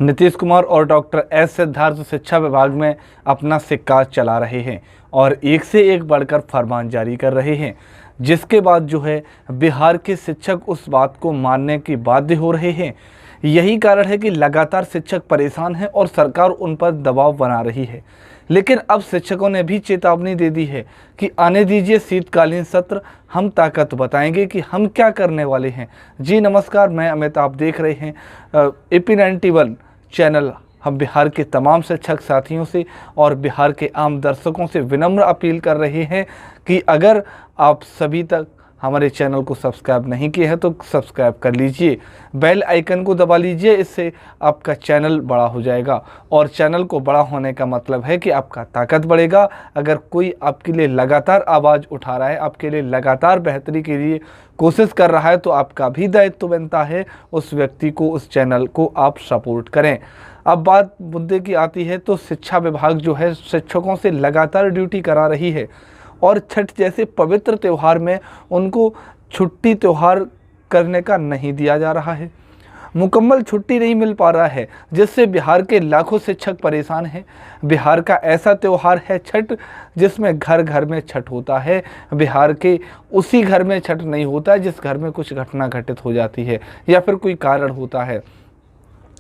नीतीश कुमार और doctor S Siddharth शिक्षा विभाग में अपना सिक्का चला रहे हैं और एक से एक बढ़कर फरमान जारी कर रहे हैं, जिसके बाद जो है बिहार के शिक्षक उस बात को मानने की बाध्य हो रहे हैं। यही कारण है कि लगातार शिक्षक परेशान हैं और सरकार उन पर दबाव बना रही है। लेकिन अब शिक्षकों ने भी चेतावनी दे दी है कि आने दीजिए शीतकालीन सत्र, हम ताकत बताएंगे कि हम क्या करने वाले हैं। जी नमस्कार, मैं अमित, आप देख रहे हैं AP91 चैनल। हम बिहार के तमाम शिक्षक साथियों से और बिहार के आम दर्शकों से विनम्र अपील कर रहे हैं कि अगर आप सभी तक हमारे चैनल को सब्सक्राइब नहीं किए हैं तो सब्सक्राइब कर लीजिए, बेल आइकन को दबा लीजिए। इससे आपका चैनल बड़ा हो जाएगा और चैनल को बड़ा होने का मतलब है कि आपका ताकत बढ़ेगा। अगर कोई आपके लिए लगातार आवाज़ उठा रहा है, आपके लिए लगातार बेहतरी के लिए कोशिश कर रहा है, तो आपका भी दायित्व बनता है उस व्यक्ति को, उस चैनल को आप सपोर्ट करें। अब बात मुद्दे की आती है तो शिक्षा विभाग जो है शिक्षकों से लगातार ड्यूटी करा रही है और छठ जैसे पवित्र त्यौहार में उनको छुट्टी त्यौहार करने का नहीं दिया जा रहा है, मुकम्मल छुट्टी नहीं मिल पा रहा है, जिससे बिहार के लाखों शिक्षक परेशान हैं। बिहार का ऐसा त्यौहार है छठ जिसमें घर घर में छठ होता है। बिहार के उसी घर में छठ नहीं होता है जिस घर में कुछ घटना घटित हो जाती है या फिर कोई कारण होता है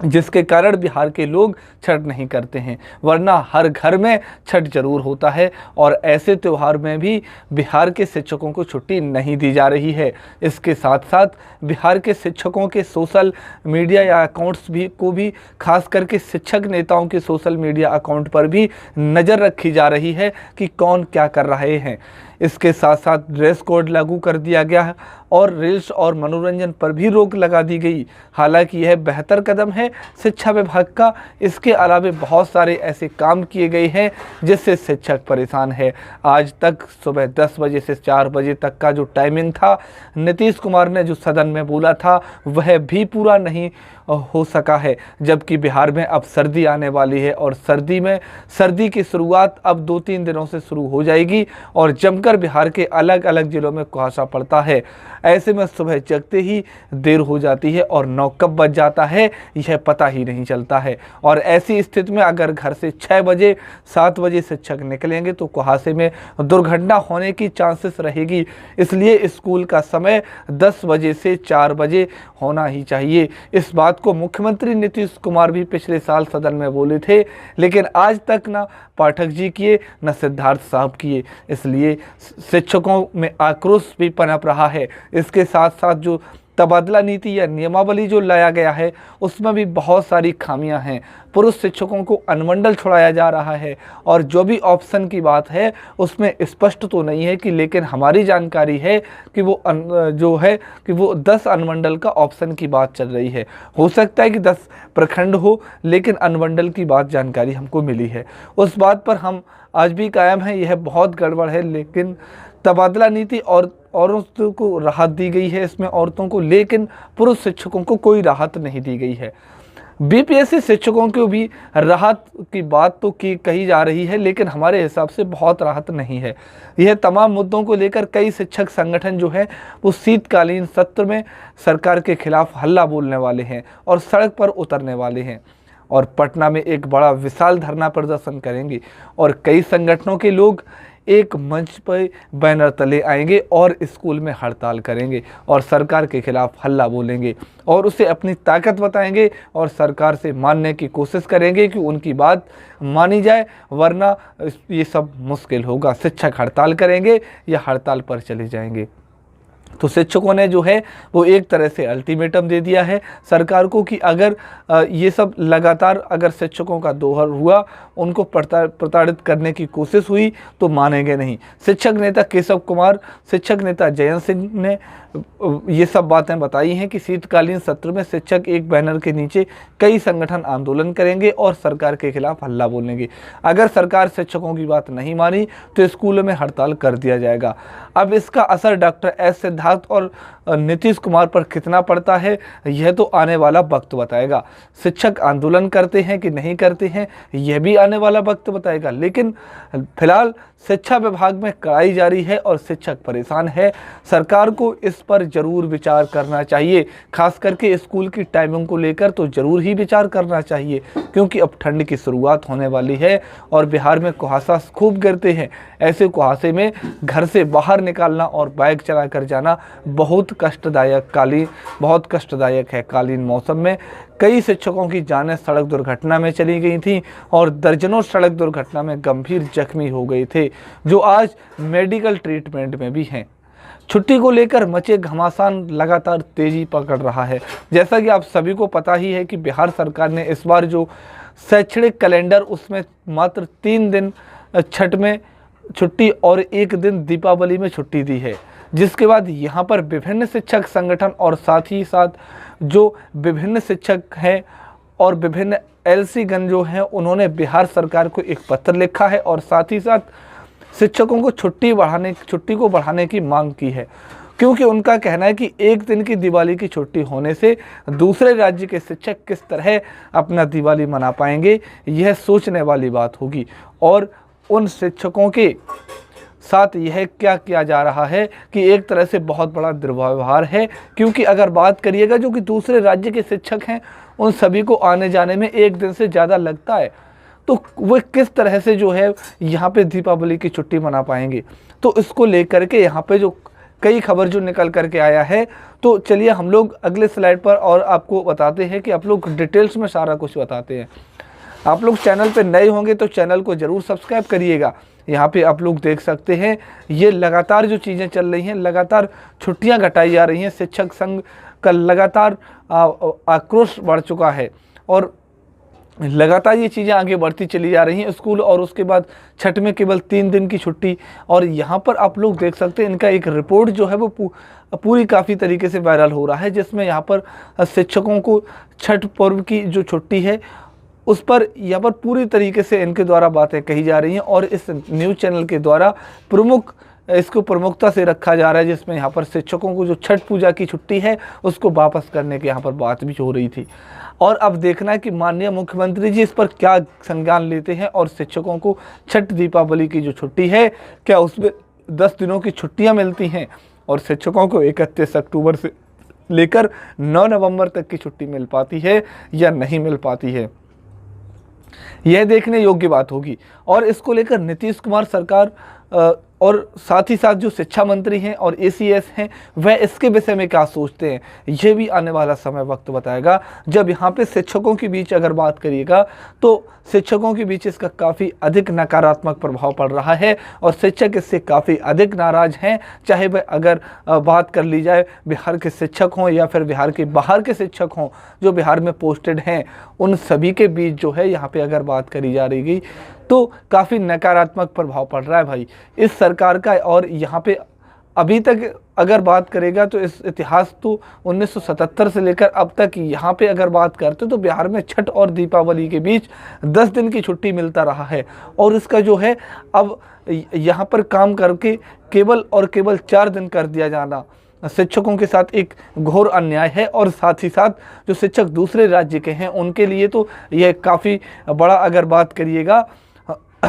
जिसके कारण बिहार के लोग छठ नहीं करते हैं, वरना हर घर में छठ जरूर होता है। और ऐसे त्यौहार में भी बिहार के शिक्षकों को छुट्टी नहीं दी जा रही है। इसके साथ साथ बिहार के शिक्षकों के सोशल मीडिया या अकाउंट्स को भी खास करके शिक्षक नेताओं के सोशल मीडिया अकाउंट पर भी नज़र रखी जा रही है कि कौन क्या कर रहे हैं। इसके साथ साथ ड्रेस कोड लागू कर दिया गया है और रील्स और मनोरंजन पर भी रोक लगा दी गई। हालांकि यह बेहतर कदम है शिक्षा विभाग का। इसके अलावा बहुत सारे ऐसे काम किए गए हैं जिससे शिक्षक परेशान है। आज तक सुबह 10 बजे से 4 बजे तक का जो टाइमिंग था, नीतीश कुमार ने जो सदन में बोला था वह भी पूरा नहीं हो सका है, जबकि बिहार में अब सर्दी आने वाली है और सर्दी की शुरुआत अब 2-3 दिनों से शुरू हो जाएगी और जमकर बिहार के अलग अलग जिलों में कुहासा पड़ता है। ऐसे में सुबह जगते ही देर हो जाती है और 9 कब बज जाता है यह पता ही नहीं चलता है। और ऐसी स्थिति में अगर घर से 6 बजे 7 बजे शिक्षक निकलेंगे तो कुहासे में दुर्घटना होने की चांसेस रहेगी। इसलिए स्कूल का समय 10 बजे से 4 बजे होना ही चाहिए। इस बात को मुख्यमंत्री नीतीश कुमार भी पिछले साल सदन में बोले थे, लेकिन आज तक ना पाठक जी किए न सिद्धार्थ साहब किए। इसलिए शिक्षकों में आक्रोश भी पनप रहा है। इसके साथ साथ जो तबादला नीति या नियमावली जो लाया गया है उसमें भी बहुत सारी खामियां हैं। पुरुष शिक्षकों को अनुमंडल छुड़ाया जा रहा है और जो भी ऑप्शन की बात है उसमें स्पष्ट तो नहीं है कि, लेकिन हमारी जानकारी है कि वो 10 अनुमंडल का ऑप्शन की बात चल रही है। हो सकता है कि 10 प्रखंड हो, लेकिन अनुमंडल की बात जानकारी हमको मिली है। उस बात पर हम आज भी कायम हैं, यह बहुत गड़बड़ है। लेकिन तबादला नीति और औरतों को राहत दी गई है इसमें औरतों को, लेकिन पुरुष शिक्षकों को कोई राहत नहीं दी गई है। BPSC शिक्षकों को भी राहत की बात तो कही जा रही है, लेकिन हमारे हिसाब से बहुत राहत नहीं है। यह तमाम मुद्दों को लेकर कई शिक्षक संगठन जो है वो शीतकालीन सत्र में सरकार के खिलाफ हल्ला बोलने वाले हैं और सड़क पर उतरने वाले हैं और पटना में एक बड़ा विशाल धरना प्रदर्शन करेंगे और कई संगठनों के लोग एक मंच पर बैनर तले आएंगे और स्कूल में हड़ताल करेंगे और सरकार के खिलाफ हल्ला बोलेंगे और उसे अपनी ताकत बताएंगे और सरकार से मानने की कोशिश करेंगे कि उनकी बात मानी जाए, वरना ये सब मुश्किल होगा। शिक्षक हड़ताल करेंगे या हड़ताल पर चले जाएंगे। तो शिक्षकों ने जो है वो एक तरह से अल्टीमेटम दे दिया है सरकार को कि अगर ये सब लगातार अगर शिक्षकों का दोहर हुआ, उनको प्रताड़ित करने की कोशिश हुई तो मानेंगे नहीं। शिक्षक नेता केशव कुमार, शिक्षक नेता जयंत सिंह ने ये सब बातें बताई हैं कि शीतकालीन सत्र में शिक्षक एक बैनर के नीचे कई संगठन आंदोलन करेंगे और सरकार के खिलाफ हल्ला बोलेंगे। अगर सरकार शिक्षकों की बात नहीं मानी तो स्कूलों में हड़ताल कर दिया जाएगा। अब इसका असर डॉक्टर एस सिद्धार्थ और नीतीश कुमार पर कितना पड़ता है यह तो आने वाला वक्त बताएगा। शिक्षक आंदोलन करते हैं कि नहीं करते हैं यह भी आने वाला वक्त बताएगा। लेकिन फिलहाल शिक्षा विभाग में कड़ाई जारी है और शिक्षक परेशान है। सरकार को इस पर जरूर विचार करना चाहिए, खास करके स्कूल की टाइमिंग को लेकर तो जरूर ही विचार करना चाहिए, क्योंकि अब ठंड की शुरुआत होने वाली है और बिहार में कुहासा खूब गिरते हैं। ऐसे कुहासे में घर से बाहर निकालना और बाइक चलाकर जाना बहुत कष्टदायक है। कालीन मौसम में कई शिक्षकों की जानें सड़क दुर्घटना में चली गई थीं और दर्जनों सड़क दुर्घटना में गंभीर जख्मी हो गए थे, जो आज मेडिकल ट्रीटमेंट में भी हैं। छुट्टी को लेकर मचे घमासान लगातार तेजी पकड़ रहा है। जैसा कि आप सभी को पता ही है कि बिहार सरकार ने इस बार जो शैक्षणिक कैलेंडर उसमें मात्र 3 दिन छठ में छुट्टी और 1 दिन दीपावली में छुट्टी दी है, जिसके बाद यहाँ पर विभिन्न शिक्षक संगठन और साथ ही साथ जो विभिन्न शिक्षक हैं और विभिन्न एलसी गण जो हैं उन्होंने बिहार सरकार को एक पत्र लिखा है और साथ ही साथ शिक्षकों को छुट्टी को बढ़ाने की मांग की है, क्योंकि उनका कहना है कि 1 दिन की दिवाली की छुट्टी होने से दूसरे राज्य के शिक्षक किस तरह अपना दिवाली मना पाएंगे, यह सोचने वाली बात होगी। और उन शिक्षकों के साथ यह क्या किया जा रहा है कि एक तरह से बहुत बड़ा दुर्व्यवहार है, क्योंकि अगर बात करिएगा जो कि दूसरे राज्य के शिक्षक हैं उन सभी को आने जाने में 1 दिन से ज़्यादा लगता है, तो वो किस तरह से जो है यहाँ पे दीपावली की छुट्टी मना पाएंगे। तो इसको लेकर के यहाँ पे जो कई खबर जो निकल करके आया है, तो चलिए हम लोग अगले स्लाइड पर और आपको बताते हैं कि आप लोग डिटेल्स में सारा कुछ बताते हैं। आप लोग चैनल पे नए होंगे तो चैनल को ज़रूर सब्सक्राइब करिएगा। यहाँ पे आप लोग देख सकते हैं ये लगातार जो चीज़ें चल रही हैं, लगातार छुट्टियाँ घटाई जा रही हैं। शिक्षक संघ का लगातार आक्रोश बढ़ चुका है और लगातार ये चीज़ें आगे बढ़ती चली जा रही हैं। स्कूल और उसके बाद छठ में केवल 3 दिन की छुट्टी। और यहाँ पर आप लोग देख सकते हैं इनका एक रिपोर्ट जो है वो पूरी काफ़ी तरीके से वायरल हो रहा है, जिसमें यहाँ पर शिक्षकों को छठ पर्व की जो छुट्टी है उस पर यहाँ पर पूरी तरीके से इनके द्वारा बातें कही जा रही हैं और इस न्यूज़ चैनल के द्वारा इसको प्रमुखता से रखा जा रहा है, जिसमें यहाँ पर शिक्षकों को जो छठ पूजा की छुट्टी है उसको वापस करने की यहाँ पर बात भी हो रही थी। और अब देखना है कि माननीय मुख्यमंत्री जी इस पर क्या संज्ञान लेते हैं और शिक्षकों को छठ दीपावली की जो छुट्टी है क्या उसमें 10 दिनों की छुट्टियाँ मिलती हैं और शिक्षकों को 31 अक्टूबर से लेकर 9 नवंबर तक की छुट्टी मिल पाती है या नहीं मिल पाती है, यह देखने योग्य बात होगी। और इसको लेकर नीतीश कुमार सरकार और साथ ही साथ जो शिक्षा मंत्री हैं और एसीएस हैं वह इसके विषय में क्या सोचते हैं, ये भी आने वाला समय वक्त बताएगा। जब यहाँ पे शिक्षकों के बीच अगर बात करिएगा तो शिक्षकों के बीच इसका काफ़ी अधिक नकारात्मक प्रभाव पड़ रहा है और शिक्षक इससे काफ़ी अधिक नाराज़ हैं। चाहे वह अगर बात कर ली जाए बिहार के शिक्षक हों या फिर बिहार के बाहर के शिक्षक हों जो बिहार में पोस्टेड हैं, उन सभी के बीच जो है यहाँ पे अगर बात करी जा रही तो काफ़ी नकारात्मक प्रभाव पड़ रहा है भाई इस सरकार का। और यहाँ पे अभी तक अगर बात करेगा तो इस इतिहास तो 1977 से लेकर अब तक यहाँ पे अगर बात करते तो बिहार में छठ और दीपावली के बीच 10 दिन की छुट्टी मिलता रहा है और इसका जो है अब यहाँ पर काम करके केवल 4 दिन कर दिया जाना शिक्षकों के साथ एक घोर अन्याय है। और साथ ही साथ जो शिक्षक दूसरे राज्य के हैं उनके लिए तो यह काफ़ी बड़ा अगर बात करिएगा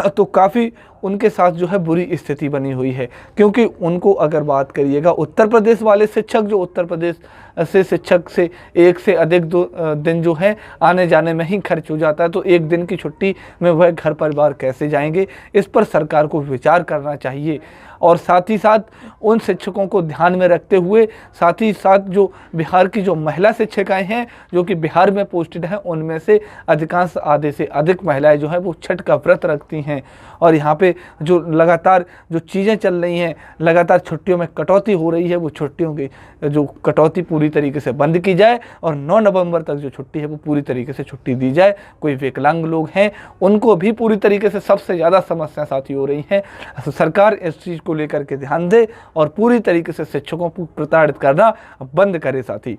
तो काफ़ी उनके साथ जो है बुरी स्थिति बनी हुई है, क्योंकि उनको अगर बात करिएगा उत्तर प्रदेश वाले शिक्षक जो उत्तर प्रदेश से शिक्षक से 1 से अधिक दिन जो है आने जाने में ही खर्च हो जाता है, तो 1 दिन की छुट्टी में वह घर परिवार कैसे जाएंगे, इस पर सरकार को विचार करना चाहिए। और साथ ही साथ उन शिक्षकों को ध्यान में रखते हुए साथ ही साथ जो बिहार की जो महिला शिक्षिकाएं हैं जो कि बिहार में पोस्टेड हैं, उनमें से अधिकांश आधे से अधिक महिलाएं जो हैं वो छठ का व्रत रखती हैं। और यहाँ पे जो लगातार जो चीज़ें चल रही हैं, लगातार छुट्टियों में कटौती हो रही है, वो छुट्टियों की जो कटौती पूरी तरीके से बंद की जाए और 9 नवंबर तक जो छुट्टी है वो पूरी तरीके से छुट्टी दी जाए। कोई विकलांग लोग हैं उनको भी पूरी तरीके से सबसे ज़्यादा समस्या साथी हो रही हैं। सरकार इस चीज़ को लेकर के ध्यान दे और पूरी तरीके से शिक्षकों को प्रताड़ित करना बंद करे साथी।